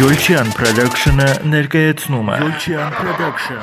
Յոլչյան Production-ը ներկայացնում է Յոլչյան Production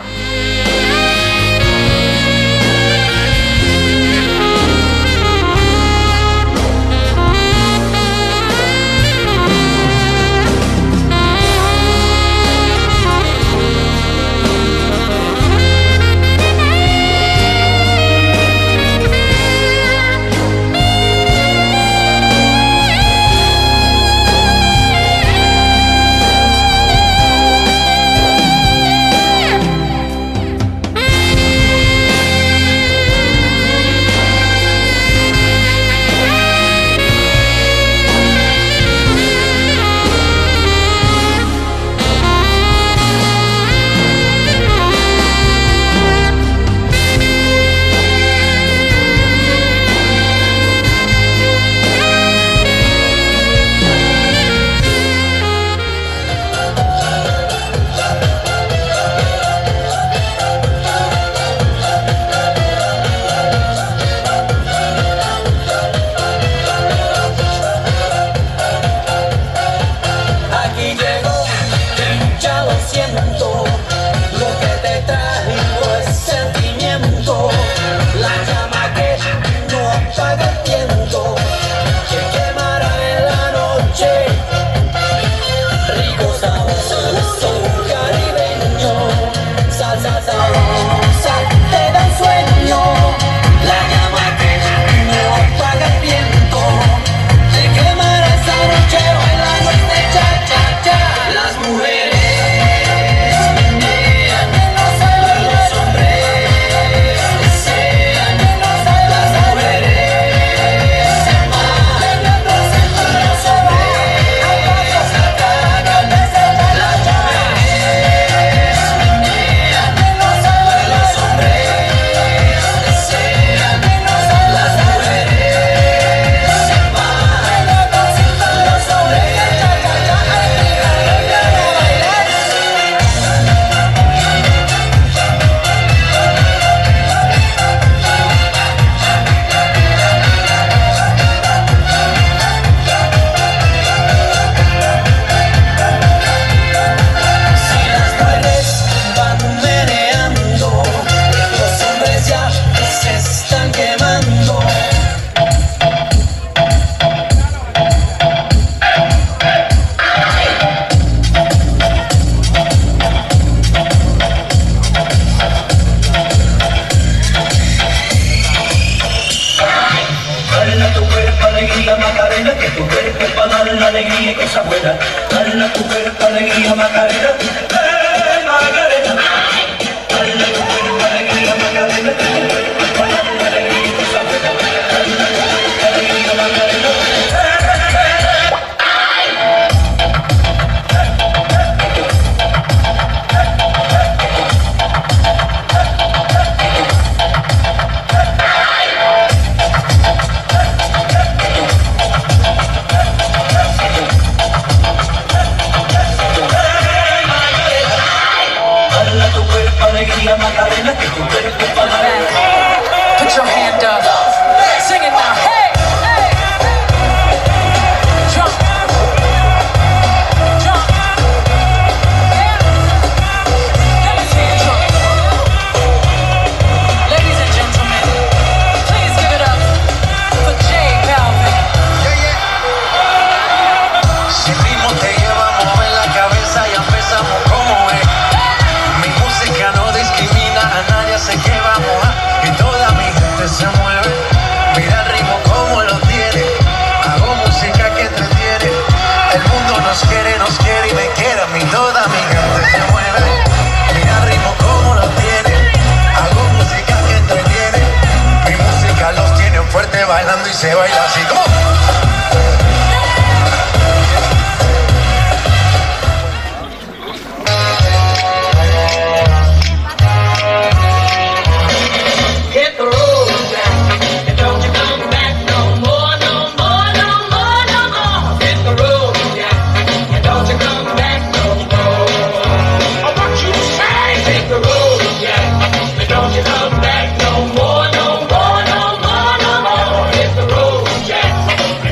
Macarena, que tu cuerpo es para dar la alegría y cosa buena. Dale a tu cuerpo alegría, Macarena, Macarena. Dale a tu cuerpo alegría, Macarena, que tu cuerpo es para dar la alegría y cosa buena. Dale a tu cuerpo alegría, Macarena. Macarena, que tu cuerpo es para dar. Put your hand up. Sing it now. Hey, hey. Jump. Jump. Yeah. Let me see you jump. Ladies and gentlemen, please give it up for J Balvin. Si el ritmo te lleva a mover la cabeza, ya empezamos como es. Mi música no discrimina a nadie, sé que vamos a y toda mi gente se mueve. Mira el ritmo como lo tiene, hago música que entretiene. El mundo nos quiere y me quiere a mí, toda mi gente se mueve. Mira el ritmo como lo tiene, hago música que entretiene. Mi música los tiene fuerte bailando y se baila así como.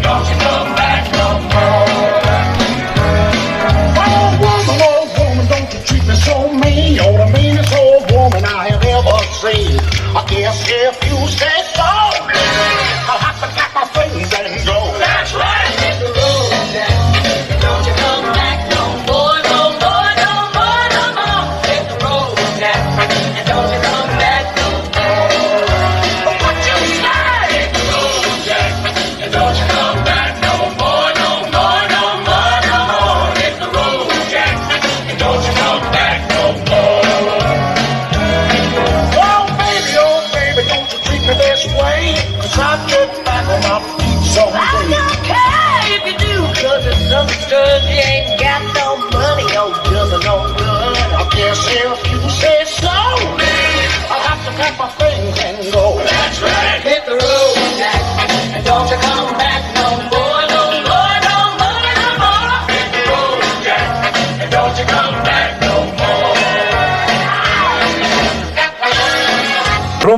Don't you know?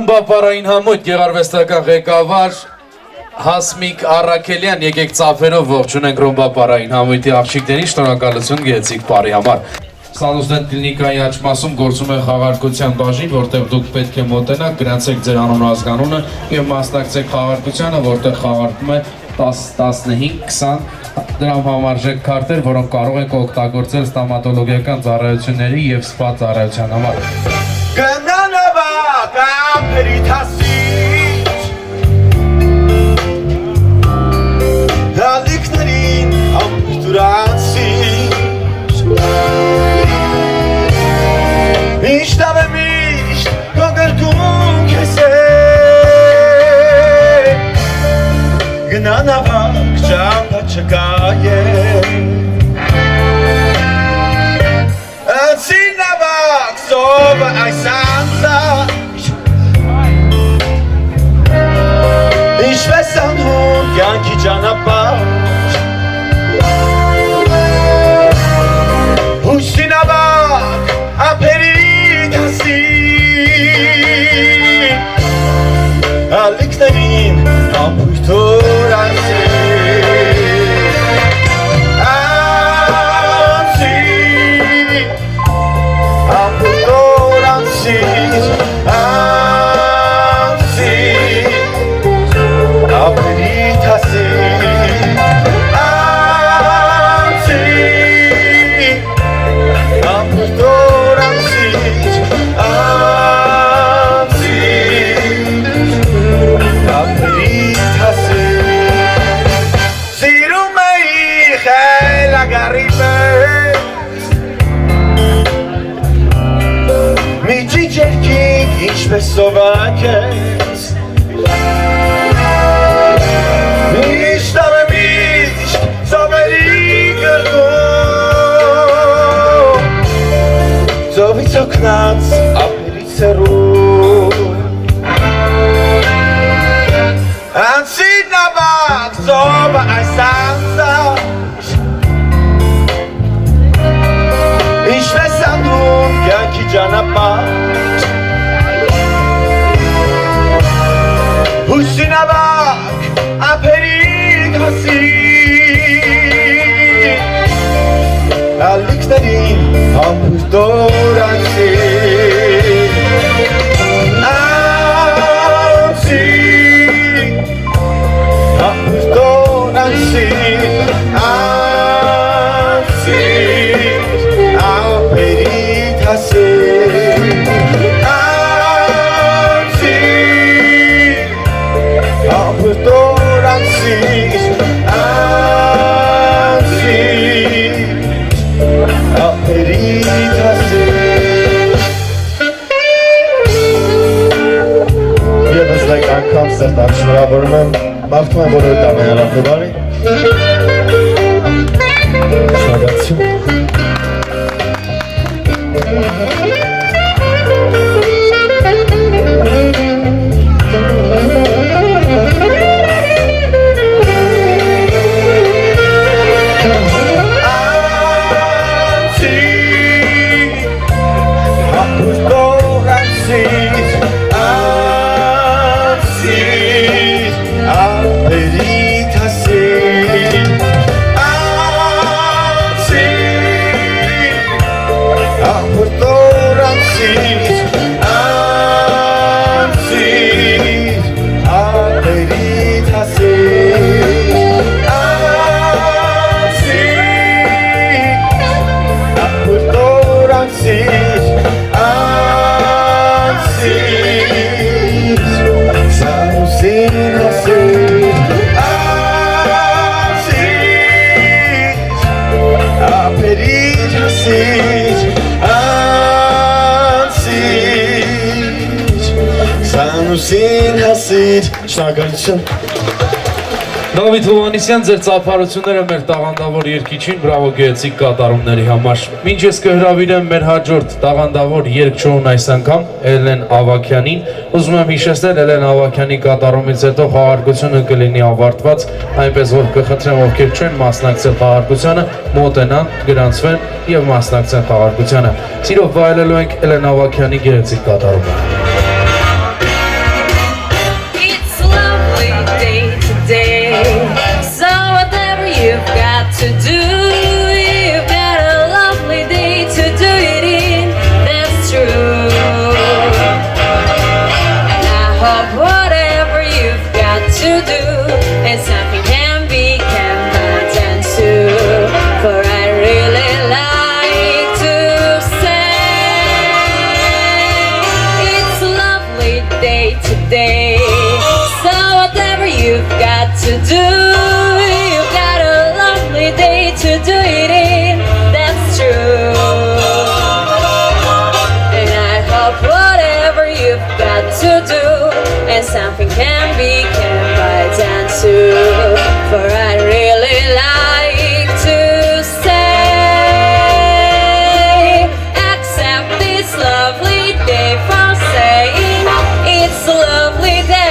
Բապարային համույթ գեղարվեստական ղեկավար Հասմիկ Առաքելյան, եկեք ծափերով ողջունենք Ռոմբապարային համույթի աղջիկներին, շնորհակալություն գեղեցիկ բարի համար։ Սալուստեն կլինիկայի աջ մասում գործում է խաղարկության բաժին, որտեղ դուք պետք է մոտենաք, գրանցեք ձեր անուն ազգանունը եւ մասնակցեք խաղարկությանը, որտեղ խաղարկում է 10-15-20 դրամ համարժեք քարտեր, որոնք կարող եք օգտագործել ստոմատոլոգիական ծառայությունների եւ սպա ծառայության համար։ Հալիքներին ամպուրտուրանցիր Միշտավ է միշտ քո գրկում քեզ է Գնան ավակ ճամփա չկա է Անցին ավակ սովը այս անձա Ինչպես անհուն կյանքի ճանապարհ Հույսին ավակ ափերի դասի Ալիքներին ամպույր թորանցի Անցի ամպույր թորանցի Անցի ափերի դասի Ինչպես սովակ ես Միշտավ է միշտ ծովերի գրկում Ծովից օգնած ափերից հեռու Անցին նավակ ծովը այս անձա Ինչպես անդում կյանքի ճանապարհ Հույսին ավակ ափերի դասի Ալիքներին ամպույր թորանցի Անցի ամպույր թորանցի Անցի ափերի դասի Անգամ սրտան շնորհավորում եմ, մաղթում եմ բոլորը տանեն առավոտարի Շնորհակալություն Շնորհակալություն Դավիթ Հովհաննիսյան, ձեր ծափարությունները մեր տաղանդավոր երգիչին, բրավո գեղեցիկ կատարումների համար։ Մինչ ես կհրավիրեմ մեր հաջորդ տաղանդավոր երգչուհուն այս անգամ Էլեն Ավագյանին, ուզում եմ հիշեցնել Էլեն Ավագյանի կատարումից հետո խաղարկությունը կլինի ավարտված, այնպես որ կխնդրեմ ովքեր չեն մասնակցել խաղարկությանը, մոտենան, գրանցվեն եւ մասնակցեն խաղարկությանը։ Սիրով վայելելու ենք Էլեն Ավագյանի գեղեցիկ կատարումը։ do. You've got a lovely day to do it in, that's true. And I hope whatever you've got to do, and something can be kept by dance too. For I'd really like to say, accept this lovely day for saying it's a lovely day.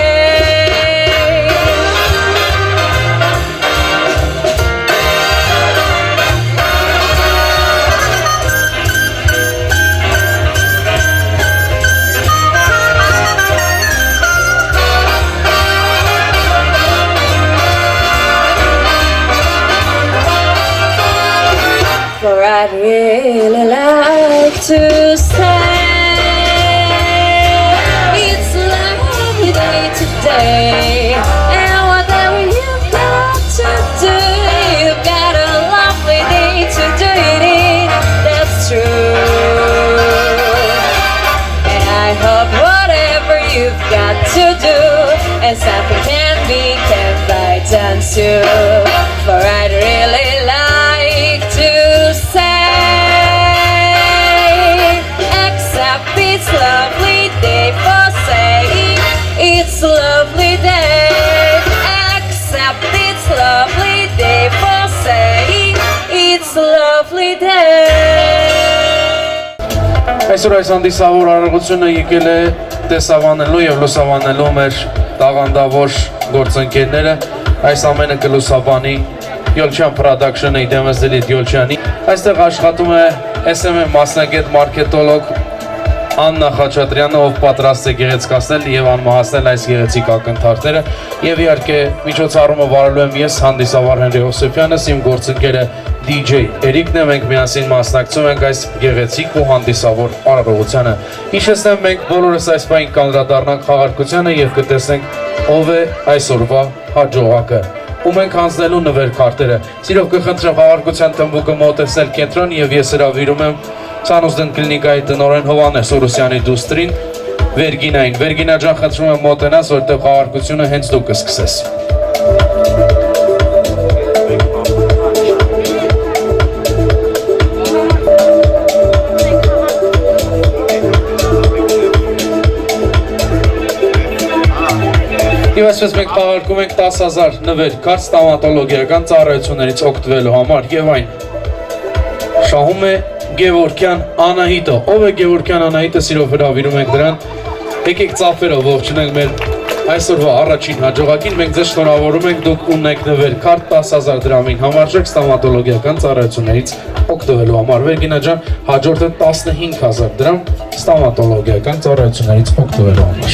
For I'd really like to say it's a lovely day today, and whatever you've got to do, you've got a lovely day to do it in, that's true. And I hope whatever you've got to do, and something can be kept by dance too. For I'd really like to say, accept this lovely day for saying it's a lovely day. Accept this lovely day for saying it's a lovely day. Այսօր այս հանդիսավոր արարողությունը եկել է տեսավանելու եւ լուսավանելու մեր տաղանդավոր գործընկերները, այս ամենը կլուսաբանի Յոլչյան Production-ը դեմս Դելիթ Յոլչյանի։ Այստեղ աշխատում է SMM մասնագետ մարքետոլոգ Աննա Խաչատրյանը, ով պատրաստ է գեղեցկացնել եւ անմահացնել այս գեղեցիկ ակնթարթերը, եւ իհարկե միջոցառումը վարելու եմ ես, հանդիսավար Հենրի Հովսեփյանս, իմ գործընկերը DJ Էրիկն է, մենք միասին մասնակցում ենք այս գեղեցիկ ու հանդիսավոր արարողությանը։ Հիշեցնեմ, մենք բոլորս այս պահին կանդրադառնանք խաղարկությանը եւ կտեսնենք ով է այսօրվա հաջողակը։ Ու մենք հանձնելու նվեր քարտերը։ Սիրով կխնդրեմ խաղարկության թմբուկը մոտեցնել կենտրոն եւ ես հրավիրում եմ Ցանոզդեն կլինիկայի տնօրեն Հովհաննես Սորոսյանի դուստրին Վերգինային։ Վերգինա ջան, խնդրում եմ մոտենաս, որտեղ խաղարկությունը հենց դու կսկսես։ Եվ այսպես մենք խաղարկում ենք 10,000 նվեր քարտ ստոմատոլոգիական ծառայություններից օգտվելու համար եւ այն շահում է Գևորգյան Անահիտը։ Ով է Գևորգյան Անահիտը, սիրով հրավիրում ենք նրան։ Եկեք ծափերով ողջունենք մեր այսօրվա առաջին հաջողակին։ Մենք ձեզ շնորհավորում ենք, դուք ունեք նվեր քարտ 10,000 դրամին համարժեք ստոմատոլոգիական ծառայություններից օգտվելու համար։ Վերգինա ջան, հաջորդը 15,000 դրամ ստոմատոլոգիական ծառայություններից օգտվելու համար։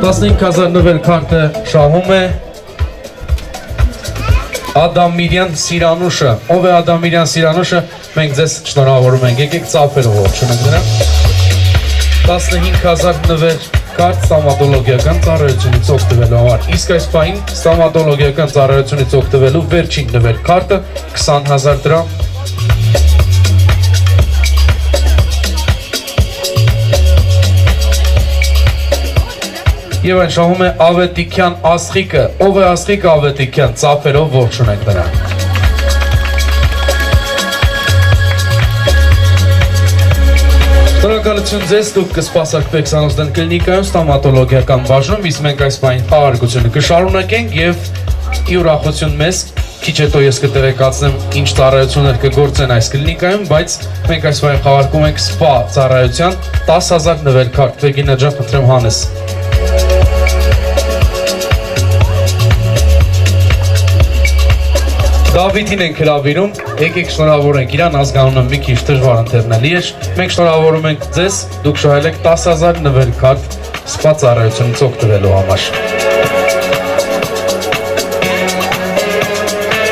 15,000 նվեր քարտը շահում է Ադամիրյան Սիրանուշը։ Ով է Ադամիրյան Սիրանուշը, մենք ձեզ շնորհավորում ենք։ Եկեք ծափերով ողջունենք նրան։ 15,000 նվեր քարտ ստոմատոլոգիական ծառայությունից օգտվելու համար։ Իսկ այս պահին ստոմատոլոգիական ծառայությունից օգտվելու վերջին նվեր քարտը 20,000 դրամ։ Եվ այն շահում է Ավետիքյան Աստղիկը։ Ով է Աստղիկ Ավետիքյան, ծափերով ողջունենք նրան։ Շնորհակալություն ձեզ, դուք կսպասարկվեք Ցանոզդեն կլինիկայում ստոմատոլոգիական բաժնում, իսկ մենք այս պահին խաղարկությունը կշարունակենք եւ ի ուրախություն մեզ քիչ հետո ես կտեղեկացնեմ ինչ ծառայություններ կգործեն այս կլինիկայում, բայց մենք այս պահին խաղարկում ենք սպա ծառայության 10,000 նվեր քարտ։ Վերգինա ջան, խնդրեմ հանես։ Դավիթին ենք հրավիրում, եկեք շնորհավորենք իրան, ազգանունը մի քիչ դժվար ընթերնելի է։ Մենք շնորհավորում ենք ձեզ, դուք շահել եք 10,000 նվեր քարտ սպա ծառայությունից օգտվելու համար։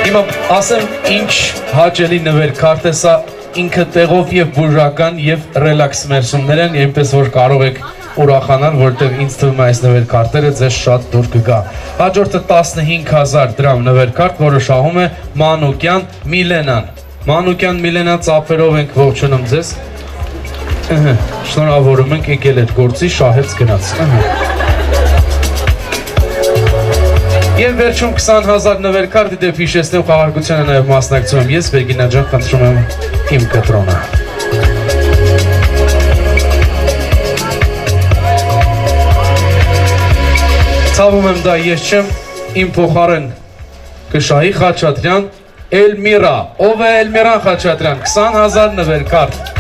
Հիմա ասեմ ինչ հաճելի նվեր քարտ է սա, ինքը տեղով եւ բուժական եւ ռելաքս մերսումներ են, այնպես որ կարող եք ուրախանալ, որտեղ ինձ թվում է այս նվեր քարտերը ձեզ շատ դուր կգա։ Հաջորդը 15,000 դրամ նվեր քարտ, որը շահում է Մանուկյան Միլենան։ Մանուկյան Միլենա, ծափերով ենք ողջունում ձեզ։ Շնորհավորում ենք եկել այդ գործի շահեց գնաց։ Եվ վերջում 20,000 նվերքարդի դեպ հիշեցնեմ խաղարկությանը նաև մասնակցում եմ ես, Վերգինա ջան, խնդրում եմ իմ կտրոնը։ Ցավում եմ դա ես չեմ, իմ փոխարեն կշահի Խաչատրյան, Էլմիրա, ով է Էլմիրան Խաչատրյան, 20,000 նվերքարդ։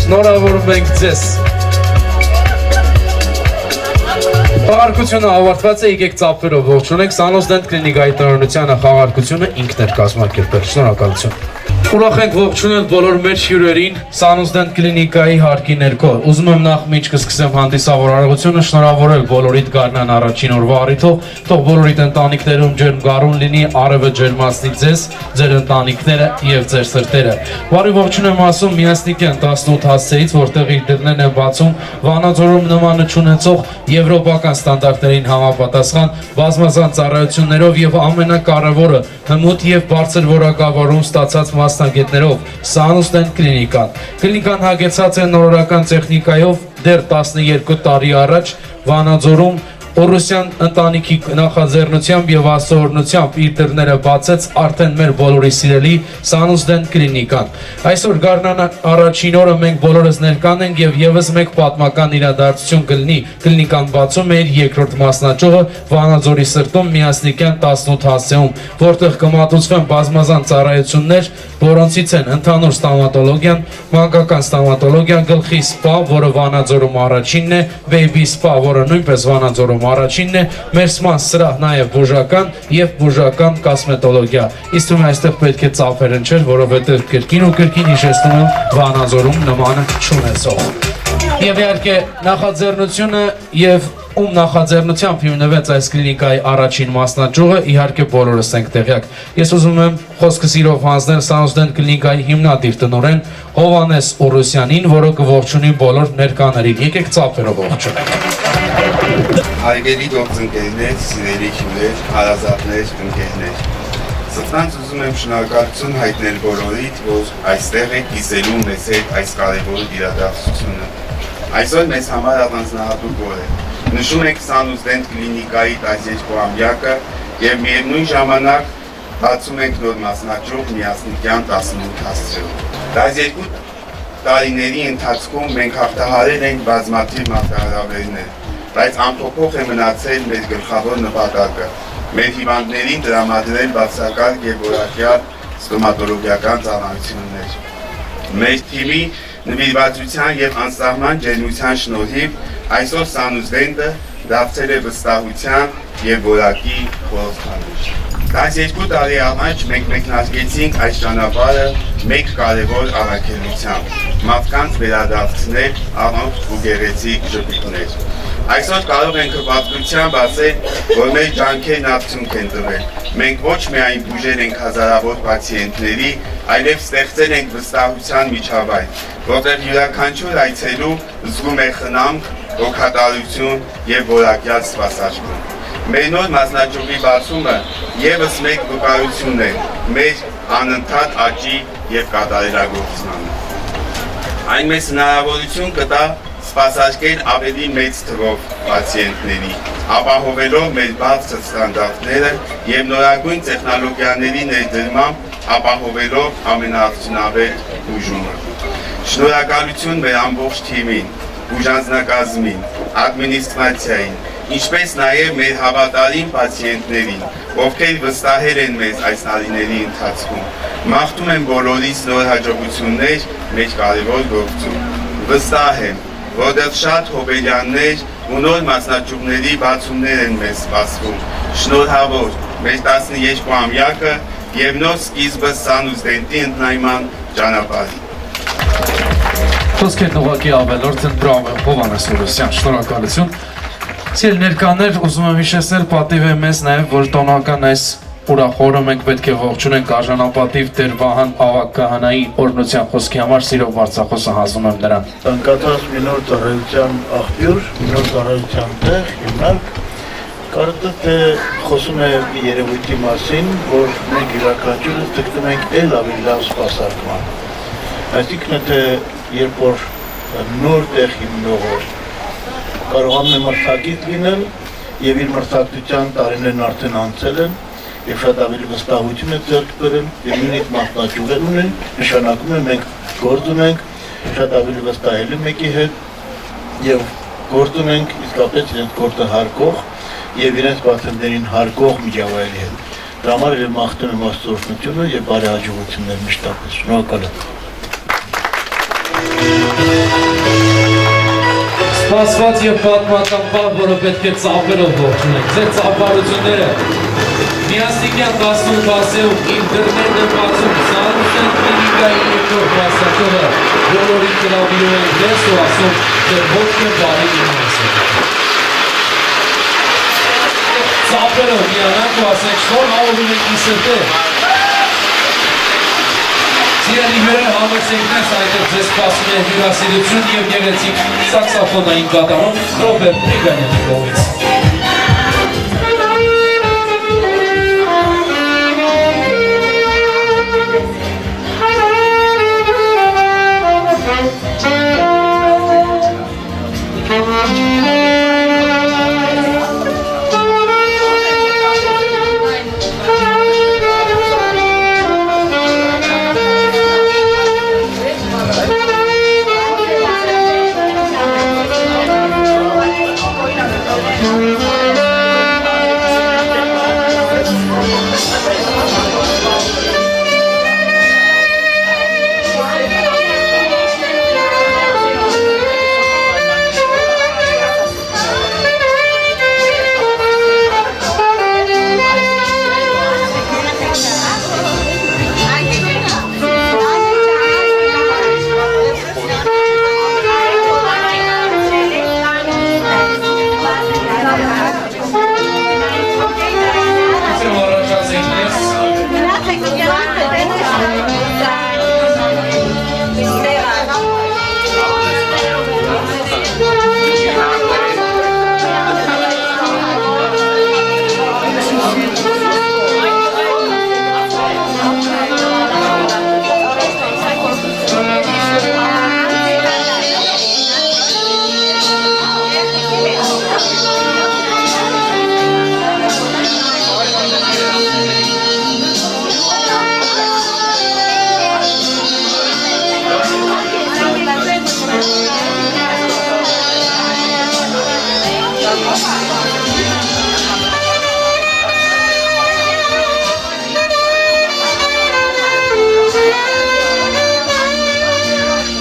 Շնորհավորում ենք ձեզ։ Խաղարկությունը ավարտված է, եկեք ծափերով ողջունենք Սանոզդենտ կլինիկայի տնօրինությանը խաղարկությունը ինքն էր կազմակերպել։ Շնորհակալություն։ Ուրախ ենք ողջունել բոլոր մեր հյուրերին Սանոզդենտ կլինիկայի հարկի ներքո։ Ուզում եմ նախ միջ կսկսեմ հանդիսավոր արարողությունը շնորհավորել բոլորիդ գարնան առաջին օրվա առիթով, թող բոլորիդ ընտանիքներում ջերմ գարուն լինի, արևը ջերմացնի ձեզ, ձեր ընտանիքները եւ ձեր սրտերը։ Բարի ողջույն եմ ասում Միասնիկյան 18 հասցեից, որտեղ իր դռներն է բացում Վանաձորում նմանը չունեցող եվրոպական ստանդարտներին համապատասխան բազմազան ծառայություններով եւ ամենակարևորը հմուտ եւ բարձր որակավորում ստացած մասնագետներով Սանոզդենտ կլինիկան։ Կլինիկան հագեցած է նորորական տեխնիկայով դեռ 12 տարի առաջ Վանաձորում Օրոսյան ընտանիքի նախաձեռնությամբ եւ ասորնությամբ իր դռները բացեց արդեն մեր բոլորի սիրելի Սանոզդենտ կլինիկան։ Այսօր գարնան առաջին օրը մենք բոլորս ներկան ենք եւ եւս մեկ պատմական իրադարձություն կլինի։ Կլինիկան բացում է իր երկրորդ մասնաճյուղը Վանաձորի սրտում Միասնիկյան 18 հասցեում, որտեղ կմատուցվեն բազմազան ծառայություններ, որոնցից են ընդհանուր ստոմատոլոգիան, մանկական ստոմատոլոգիան, գլխի սպա, որը Վանաձորում առաջինն է, բեյբի սպա, որը նույնպես Վանաձորում առաջինն է, մեր սման սրահ նաև բուժական եւ բուժական կոսմետոլոգիա։ Իսկ դու այստեղ պետք է ծափեր ընչել, որովհետեւ կրկին ու կրկին հիշեցնում եմ Վանաձորում նմանը չունեցող։ Եվ իհարկե նախաձեռնությունը եւ ում նախաձեռնությամբ հիմնվեց այս կլինիկայի առաջին մասնաճյուղը, իհարկե բոլորս ենք տեղյակ։ Ես ուզում եմ խոսքը սիրով հանձնել Սանոզդենտ կլինիկայի հիմնադիր տնօրեն Հովհաննես Օրոսյանին, որը կողջունի բոլոր ներկաներին։ Եկեք ծափերով ողջունենք։ Հարգելի գործընկերներ, սիրելի հյուրեր, հարազատներ, ընկերներ։ Սրտանց ուզում եմ շնորհակալություն հայտնել բոլորիդ, որ այստեղ եք կիսելու մեզ հետ այս կարևոր իրադարձությունը։ Այսօր մեզ համար առանձնահատուկ օր է։ Նշում ենք Սանոզդենտ կլինիկայի 12-ամյակը եւ միևնույն ժամանակ բացում ենք նոր մասնաճյուղ Միասնիկյան 18 հասցեով։ 12 տարիների ընթացքում մենք հաղթահարել ենք բազմաթիվ մարտահրավերներ, բայց անփոփոխ է մնացել մեր գլխավոր նպատակը՝ մեր հիվանդներին տրամադրել բացակայք եւ որակյալ ստոմատոլոգիական ծառայություններ։ Մեր թիմի նվիրվածության եւ անսահման ջերմության շնորհիվ այսօր Սանոզդենտը դարձել է վստահության եւ որակի խորհրդանիշ։ 12 տարի առաջ մենք մեկնարկեցինք այս ճանապարհը մեկ կարևոր առաքելությամբ՝ մարդկանց վերադարձնել առողջ ու գեղեցիկ ժպիտներ։ Այսօր կարող ենք հպարտությամբ ասել, որ մեր ջանքերն արդյունք են տվել։ Մենք ոչ միայն բուժել ենք հազարավոր պացիենտների, այլև ստեղծել ենք վստահության միջավայր, որտեղ յուրաքանչյուր այցելու զգում է խնամք, ոգատարություն եւ որակյալ սպասարկում։ Մեր նոր մասնաճյուղի բացումը եւս մեկ վկայություն է մեր անընդհատ աճի եւ կատարելագործմանը։ Այն մեզ հնարավորություն կտա սպասարկել ավելի մեծ թվով պացիենտների, ապահովելով մեր բարձր ստանդարտները եւ նորագույն տեխնոլոգիաների ներդրմամբ ապահովելով ամենաարդյունավետ բուժումը։ Շնորհակալություն մեր ամբողջ թիմին, բուժանձնակազմին, ադմինիստրացիային, ինչպես նաև մեր հավատարիմ պացիենտներին, ովքեր վստահել են մեզ այս տարիների ընթացքում։ Մաղթում եմ բոլորիս նոր հաջողություններ մեր կարևոր գործում։ Վստահ եմ, որ դեռ շատ հոբելյաններ ու նոր մասնաճյուղների բացումներ են մեզ սպասվում։ Շնորհավոր մեր 12-ամյակը եւ նոր սկիզբը Սանոզդենտի ընդլայնման ճանապարհին։ Խոսքերն ուղղակի ավելորդ են, բրավո, Հովհաննես Օրոսյան, շնորհակալություն։ Սիրելի ներկաներ, ուզում եմ հիշեցնել, պատիվ է մեզ նաև, որ տոնական այս ուրախորը մենք պետք է ողջունենք արժանապատիվ Տեր Վահան Ավագ քահանայի օրհնության խոսքի համար, սիրով բարձրախոսը հանձնում եմ նրան։ Ցանկացած մի նոր ծառայության աղբյուր, մի նոր ծառայության տեղ, հիմնարկ Կարծես թե խոսում է երևույթի մասին, որ մենք յուրաքանչյուրս ձգտում ենք էլ ավելի լավ սպասարկման։ Այսինքն թե երբ որ նոր տեղ հիմնողը կարողանում է մրցակից լինել եւ իր մրցակցության տարիներն արդեն անցել են եւ շատ ավելի վստահություն է ձեռք բերել եւ նույնիսկ մասնաճյուղեր ունեն, նշանակում է մենք գործ ունենք շատ ավելի վստահելի մեկի հետ եւ գործ ունենք իսկապես իրենց գործը հարգող եւ իրենց պացիենտներին հարգող միջավայրի հետ։ Դրա համար էլ մաղթում եմ Աստծո օրհնությունը եւ բարի հաջողություններ մշտապես։ Շնորհակալ եմ։ Սպասված եւ պատմական բան, որը պետք է ծափերով ողջունենք։ Ձեր ծափարությունները միասնիկյան 18-ում ինտերնետը բացում Սարուշեն կլինիկայի երկրորդ մասնակցողը բոլորին կրավիրում են դես ու ասում, թե ոչ թե բարի իմացը։ Ծափերով միանանք ու ասենք, որ հաղորդում ենք իսրտե։ Սիրելի հյուրեր, համեցեքնես այդեղ ձեզ սպասում է հյուրասիրություն և գեղեցիկ սաքսոֆոնային կատարում Ռոբերտ Պրիգանյանի կողմից։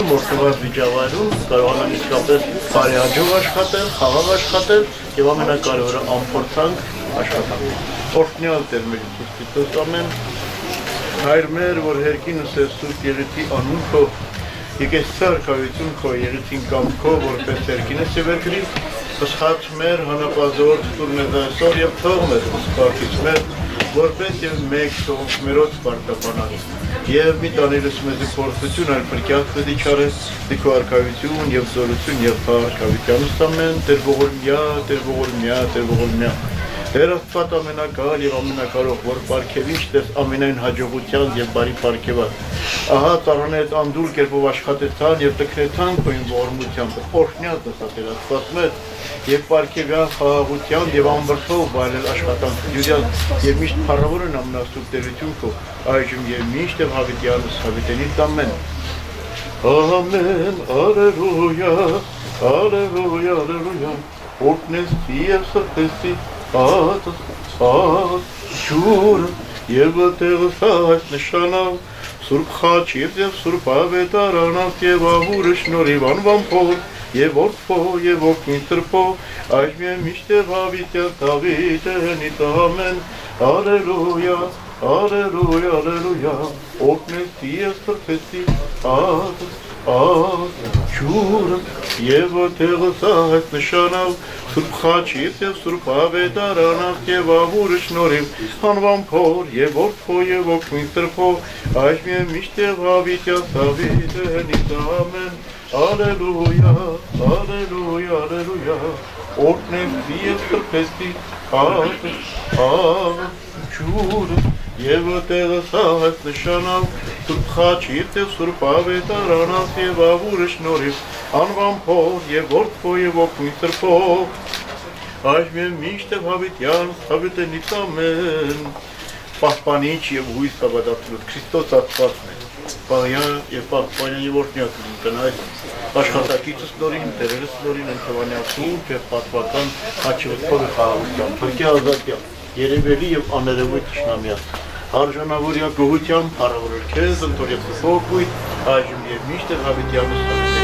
Մորթուված միջավայրում կարողանան իսկապես բարեհաջող աշխատել, խաղաղ աշխատել եւ ամենակարևորը անփորձանք աշխատել։ Օրհնյալ Տեր մեր Հիսուս ամեն հայր մեր, որ հերկին ուսես սուրբ եղեցի անուն քո, եկես ցարքայություն քո եղեցին կամքո, որպես հերկին ես վերգրի, սխաց մեր հանապազոր տուրնեզ այսօր եւ թող մեր սպարտից մեր որպես եւ մեկ թող մերոց պարտականած եւ մի տանելս մեզ փորձություն այլ բրկյալ պետք չարես դիքո արքայություն եւ զորություն եւ փառքավիճան ամեն Տեր ողորմյա Տեր Աստված ամենակալ եւ ամենակարող որ պարգևիչ տես ամենայն հաջողության եւ բարի պարգևած ահա ծառաներդ անդուր կերպով աշխատեցան եւ տքնեցան քո ողորմությամբ օրհնյալ Տեր Աստված մեծ եւ պարգևյան խաղաղության եւ անվրդով բարել աշխատանք յուրյալ եւ միշտ փառավոր են ամենասուրբ Տերություն քո այժմ եւ միշտ եւ հավիտյանս հավիտենից ամեն Ամեն Ալելույա Ալելույա օրհնես եւ սրտեսի Ջուր եւ տեղս այս նշանալ Սուրբ խաչ եւ Սուրբ ավետարանած եւ ահուրը շնորհիվ անվան փոր եւ որդփո եւ որդնիտրփո այժմ միշտ հավիտյան Դավիթենից ամեն Ալելույա Ալելույա Ալելույա օրհնես եւ սրտեսի Ջուր եւ տեղս այս նշանալ Սուրբ խաչ եւ Սուրբ ավետարանած եւ ահուրը շնորհիվ անվան փոր եւ որդփո եւ որդնիտրփո այժմ միշտ հավիտյան Դավիթենից ամեն Ալելույա Ալելույա Ալելույա օրտնեսի և սրպեսի ջուրը և տեղը սահես նշանավ Սուրբ խաչիր և սուրբ ավետարանավ և ավուրը շնորհիվ անվան փոր և որդվո և օգնի սրբով Այժմ և միշտ և հավիտյան հավիտենից ամեն Պահպանիչ և հույս հավատացնուց Քրիստոս Աստվածն է Պահյան և պահպանյան և օրհնյակն տնայ Աշխատակիցս նորին, տերերս նորին ընթվանյան սուրբ և պատվական հաչվտքով և խաղաղության Փրկի ազատյան, երևելի և աներևույթ իշխնամյան Արժանավորյա գոհությամբ հարավորել քեզ ընթոր և սփոքույթ այժմ և միշտ և հավիտյանս